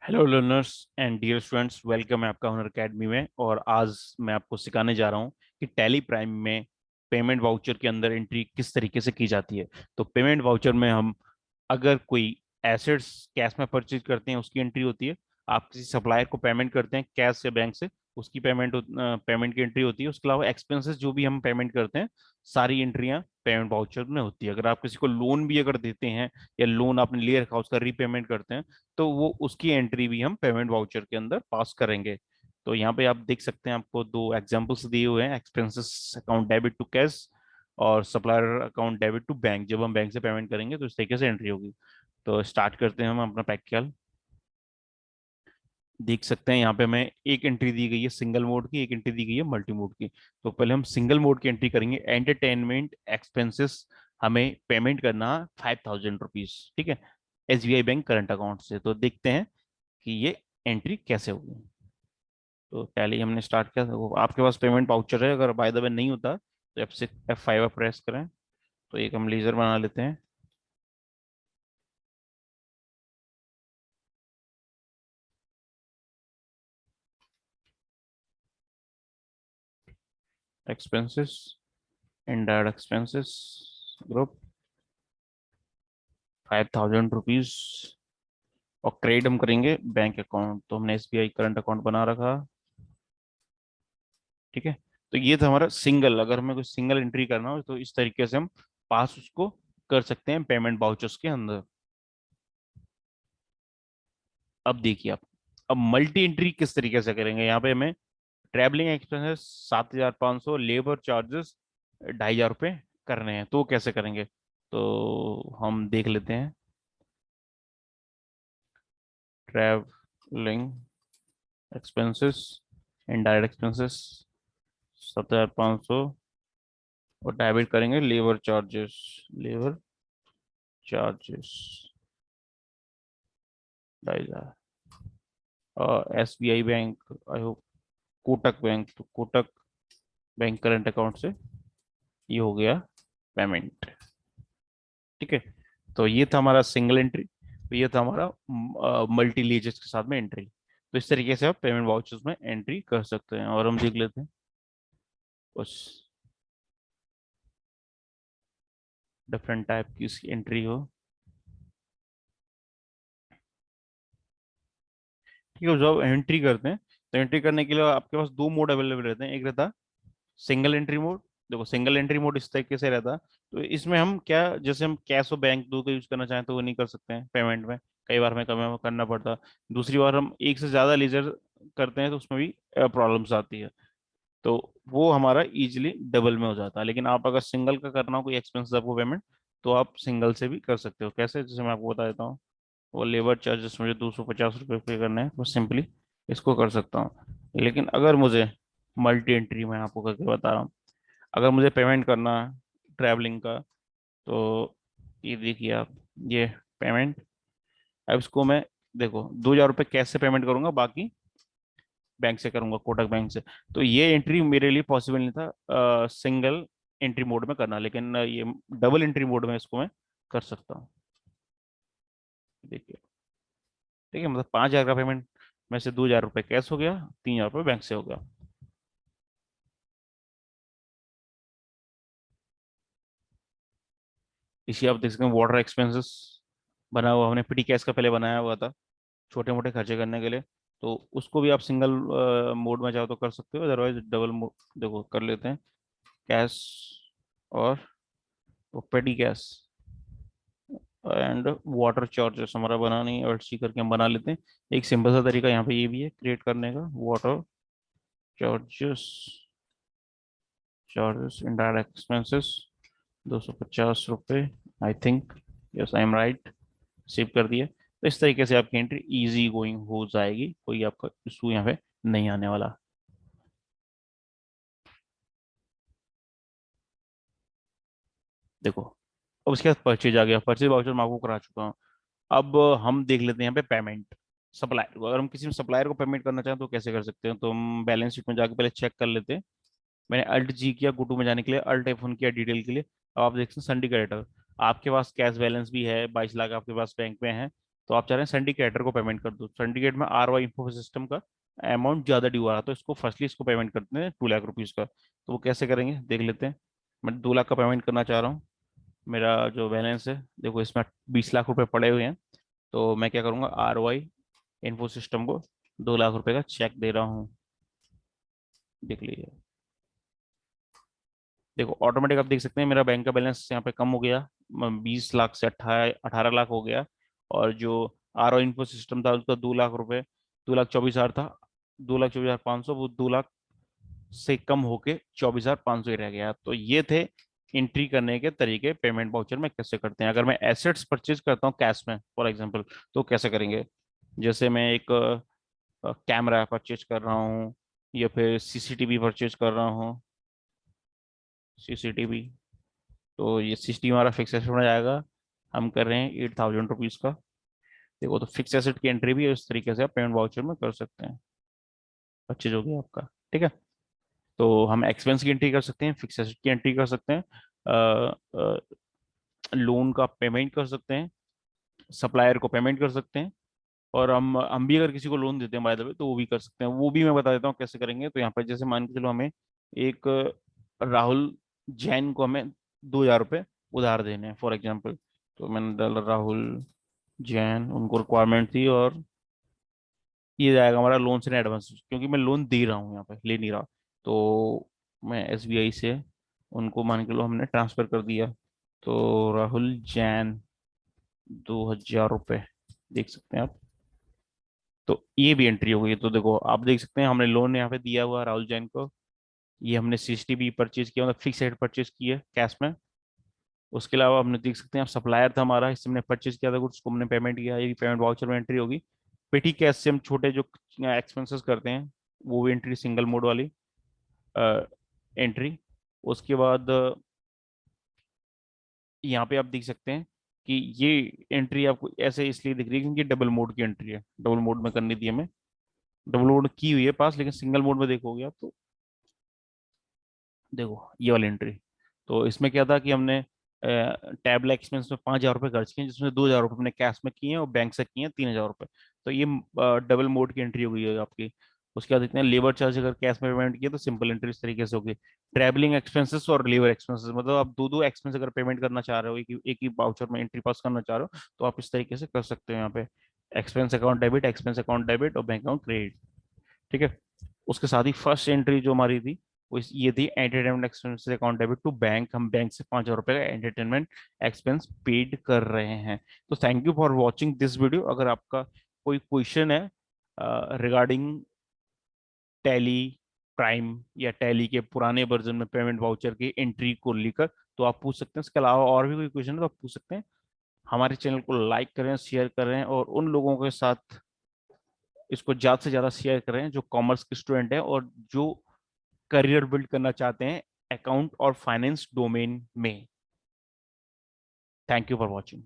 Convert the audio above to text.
Hello learners and dear students, welcome है आपका हुनर अकेडमी में। और आज मैं आपको सिखाने जा रहा हूँ कि टैली प्राइम में पेमेंट वाउचर के अंदर एंट्री किस तरीके से की जाती है। तो पेमेंट वाउचर में हम अगर कोई एसेट्स कैश में परचेज करते हैं उसकी एंट्री होती है। आप किसी सप्लायर को पेमेंट करते हैं कैश या बैंक से, उसकी पेमेंट की एंट्री होती है। उसके अलावा एक्सपेंसेस जो भी हम पेमेंट करते हैं, सारी एंट्रियां पेमेंट वाउचर में होती है। अगर आप किसी को लोन भी अगर देते हैं या लोन आपने ले रखा उसका रीपेमेंट करते हैं, तो वो उसकी एंट्री भी हम पेमेंट वाउचर के अंदर पास करेंगे। तो यहाँ पे आप देख सकते हैं, आपको दो एग्जांपल्स दिए हुए हैं, expenses account debit to cash और supplier account debit to bank. जब हम बैंक से पेमेंट करेंगे तो इस तरीके से एंट्री होगी। तो स्टार्ट करते हैं हम अपना प्रैक्टिकल। देख सकते हैं यहाँ पे हमें एक एंट्री दी गई है सिंगल मोड की, एक एंट्री दी गई है मल्टी मोड की। तो पहले हम सिंगल मोड की एंट्री करेंगे। एंटरटेनमेंट एक्सपेंसेस हमें पेमेंट करना 5000 रुपीज, ठीक है, एसबीआई बैंक करंट अकाउंट से। तो देखते हैं कि ये एंट्री कैसे होगी। तो पहले ही हमने स्टार्ट किया था। वो आपके पास पेमेंट वाउचर है, अगर बाय द वे नहीं होता तो F5 प्रेस करें। तो एक हम लेजर बना लेते हैं। Expenses, indirect expenses, group 5000 rupees. और क्रेडिट हम करेंगे बैंक अकाउंट, तो हमने एसबीआई करंट अकाउंट बना रखा, ठीक है। तो ये था हमारा सिंगल। अगर हमें कोई सिंगल एंट्री करना हो तो इस तरीके से हम पास उसको कर सकते हैं पेमेंट वाउचर्स के अंदर। अब देखिए आप, अब मल्टी एंट्री किस तरीके से करेंगे। यहाँ पे हमें ट्रैवलिंग एक्सपेंसेस 7500, लेबर चार्जेस 2500 करने हैं। तो कैसे करेंगे, तो हम देख लेते हैं। ट्रैवलिंग एक्सपेंसेस, इनडायरेक्ट एक्सपेंसेस 7500 और डेबिट करेंगे लेबर चार्जेस। Labour charges 2500। और S B I bank, I hope Kotak bank, तो कोटक बैंक करंट अकाउंट से ये हो गया पेमेंट, ठीक है। तो ये था हमारा सिंगल एंट्री। तो ये था हमारा मल्टी लीजेस के साथ में एंट्री। तो इस तरीके से आप पेमेंट वाउचर्स में एंट्री कर सकते हैं। और हम देख लेते हैं कुछ डिफरेंट टाइप की इसकी एंट्री हो। ठीक है, जब एंट्री करते हैं तो एंट्री करने के लिए आपके पास दो मोड अवेलेबल रहते हैं। एक रहता सिंगल एंट्री मोड। देखो सिंगल एंट्री मोड इस तरीके से रहता है। तो इसमें हम क्या, जैसे हम कैश और बैंक दो का यूज करना चाहें तो वो नहीं कर सकते हैं पेमेंट में। कई बार हमें कम करना पड़ता है। दूसरी बार हम एक से ज्यादा लेजर करते हैं तो उसमें भी प्रॉब्लम्स आती है। तो वो हमारा इजीली डबल में हो जाता है। लेकिन आप अगर सिंगल का करना हो कोई एक्सपेंस आपको पेमेंट, तो आप सिंगल से भी कर सकते हो। कैसे, जैसे मैं आपको बता देता हूँ। वो लेबर चार्जेस मुझे 250 रुपये पे करने हैं, तो सिंपली इसको कर सकता हूँ। लेकिन अगर मुझे मल्टी एंट्री, मैं आपको करके बता रहा हूँ, अगर मुझे पेमेंट करना है ट्रैवलिंग का, तो ये देखिए आप, ये पेमेंट। अब इसको मैं, देखो 2000 रुपये कैश से पेमेंट करूंगा, बाकी बैंक से करूंगा, कोटक बैंक से। तो ये एंट्री मेरे लिए पॉसिबल नहीं था सिंगल एंट्री मोड में करना। लेकिन ये डबल एंट्री मोड में इसको मैं कर सकता हूँ। देखिए, ठीक है, मतलब 5000 का पेमेंट में से 2000 रुपये कैश हो गया, 3000 रुपये बैंक से हो गया। इसी आप देख सकते हैं वाटर एक्सपेंसेस बना हुआ, हमने पिटी कैश का पहले बनाया हुआ था छोटे मोटे खर्चे करने के लिए। तो उसको भी आप सिंगल मोड में चाहो तो कर सकते हो, अदरवाइज डबल मोड। देखो कर लेते हैं कैश और पेटी कैश एंड वाटर चार्जेस हमारा बना नहीं है, सी करके हम बना लेते हैं। एक सिंपल सा तरीका यहाँ पे ये भी है क्रिएट करने का, water charges, charges indirect expenses 250 रुपये, I think, yes I am right. Save कर दिया। तो इस तरीके से आपकी एंट्री इजी गोइंग हो जाएगी, कोई आपका इशू यहाँ पे नहीं आने वाला। देखो, अब उसके बाद परचेज आ गया। परचेज वाउचर मैं आपको करा चुका हूँ। अब हम देख लेते हैं यहाँ पे पेमेंट सप्लायर को। अगर हम किसी सप्लायर को पेमेंट करना चाहें तो कैसे कर सकते हैं, तो हम बैलेंस शीट में जाके पहले चेक कर लेते हैं। मैंने अल्ट जी किया गुटू में जाने के लिए, अल्ट F1 किया डिटेल के लिए। अब आप देखते हैं संडी क्रेडिटर, आपके पास कैश बैलेंस भी है 22 लाख आपके पास बैंक में है। तो आप चाह रहे हैं सिंडिकेटर को पेमेंट कर दो, सिंडिकेट में आर वाई इंफो सिस्टम का अमाउंट ज्यादा ड्यू आ रहा, तो इसको फर्स्टली इसको पेमेंट करते हैं 2 लाख रुपीज का। तो वो कैसे करेंगे देख लेते हैं। मैं 2 लाख का पेमेंट करना चाह रहा हूँ। मेरा जो बैलेंस है देखो, इसमें 20 लाख रुपए पड़े हुए हैं। तो मैं क्या करूंगा, आर वाई इन्फो सिस्टम को 2 लाख रुपए का चेक दे रहा हूँ। देख लीजिए, देखो ऑटोमेटिक आप देख सकते हैं मेरा बैंक का बैलेंस यहाँ पे कम हो गया, 20 लाख से 18 लाख हो गया। और जो आर ओ इन्फो सिस्टम था उसका 2 लाख रुपए, 2,24,000 था, 2,24,500, वो 2 लाख से कम होके 24,500 ही रह गया। तो ये थे एंट्री करने के तरीके पेमेंट वाउचर में कैसे करते हैं। अगर मैं एसेट्स परचेज करता हूँ कैश में फॉर एग्जांपल, तो कैसे करेंगे। जैसे मैं एक कैमरा परचेज कर रहा हूँ, या फिर सीसीटीवी परचेज कर रहा हूँ, सीसीटीवी, तो ये सीसीटीवी हमारा फिक्स एसेट में जाएगा। हम कर रहे हैं 8,000 रुपीज का। देखो, तो फिक्स एसेट की एंट्री भी इस तरीके से आप पेमेंट वाउचर में कर सकते हैं। परचेज हो गया आपका, ठीक है। तो हम एक्सपेंस की एंट्री कर सकते हैं, फिक्स एसेट की एंट्री कर सकते हैं, लोन का पेमेंट कर सकते हैं, सप्लायर को पेमेंट कर सकते हैं। और हम भी अगर किसी को लोन देते हैं बाय द वे, तो वो भी कर सकते हैं। वो भी मैं बता देता हूँ कैसे करेंगे। तो यहाँ पर जैसे मान के चलो हमें एक राहुल जैन को हमें 2,000 रुपये उधार देने हैं फॉर एग्जाम्पल। तो मैंने डाला राहुल जैन, उनको रिक्वायरमेंट थी, और ये जाएगा हमारा लोन से एडवांस, क्योंकि मैं लोन दे रहा हूँ यहाँ पे, ले नहीं रहा। तो मैं एसबीआई से उनको मान के लो हमने ट्रांसफर कर दिया। तो राहुल जैन 2,000 रुपये, देख सकते हैं आप। तो ये भी एंट्री हो गई। तो देखो आप देख सकते हैं हमने लोन यहाँ पे दिया हुआ है राहुल जैन को। ये हमने सीसीटीवी परचेज किया, मतलब फिक्स रेट परचेज की है कैश में। उसके अलावा हमने देख सकते हैं आप, सप्लायर था हमारा, इससे हमने परचेज किया था कुछ, उसको हमने पेमेंट किया, ये पेमेंट वाउचर में एंट्री होगी। पेटी कैश से हम छोटे जो एक्सपेंसेस करते हैं, वो भी एंट्री, सिंगल मोड वाली एंट्री। उसके बाद यहाँ पे आप देख सकते हैं कि ये एंट्री आपको ऐसे इसलिए दिख रही है क्योंकि डबल मोड की एंट्री है, डबल मोड में करनी थी हमें। डबल मोड की हुई है पास, लेकिन सिंगल मोड में देखोगे आप तो देखो ये वाली एंट्री। तो इसमें क्या था कि हमने टैबला एक्सपेंस में 5,000 रुपये खर्च किए, जिसमें 2,000 रुपये हमने कैश में किए हैं और बैंक से किए हैं 3,000 रुपये। तो ये डबल मोड की एंट्री हो गई है आपकी। उसके बाद इतने लेबर चार्ज अगर कैश में पेमेंट किए तो सिंपल एंट्री इस तरीके से होगी। ट्रैवलिंग एक्सपेंसेस और लेबर एक्सपेंसेस, मतलब आप दो दो एक्सपेंस अगर पेमेंट करना चाह रहे हो, एक ही वाउचर में एंट्री पास करना चाह रहे हो, तो आप इस तरीके से कर सकते हो यहाँ पे। Expense account debit, expense account debit, और बैंक अकाउंट क्रेडिट, ठीक है। उसके साथ ही फर्स्ट एंट्री जो हमारी थी वो ये थी, entertainment expenses account debit to bank. हम बैंक से 5,000 रुपये का एंटरटेनमेंट एक्सपेंस पेड कर रहे हैं। तो thank you for watching this video. अगर आपका कोई क्वेश्चन है रिगार्डिंग टैली प्राइम या टैली के पुराने वर्जन में पेमेंट वाउचर की एंट्री को लेकर, तो आप पूछ सकते हैं। इसके अलावा और भी कोई क्वेश्चन है तो आप पूछ सकते हैं। हमारे चैनल को लाइक करें, शेयर करें, और उन लोगों के साथ इसको ज्यादा से ज्यादा शेयर करें जो कॉमर्स के स्टूडेंट हैं और जो करियर बिल्ड करना चाहते हैं अकाउंट और फाइनेंस डोमेन में। Thank you for watching.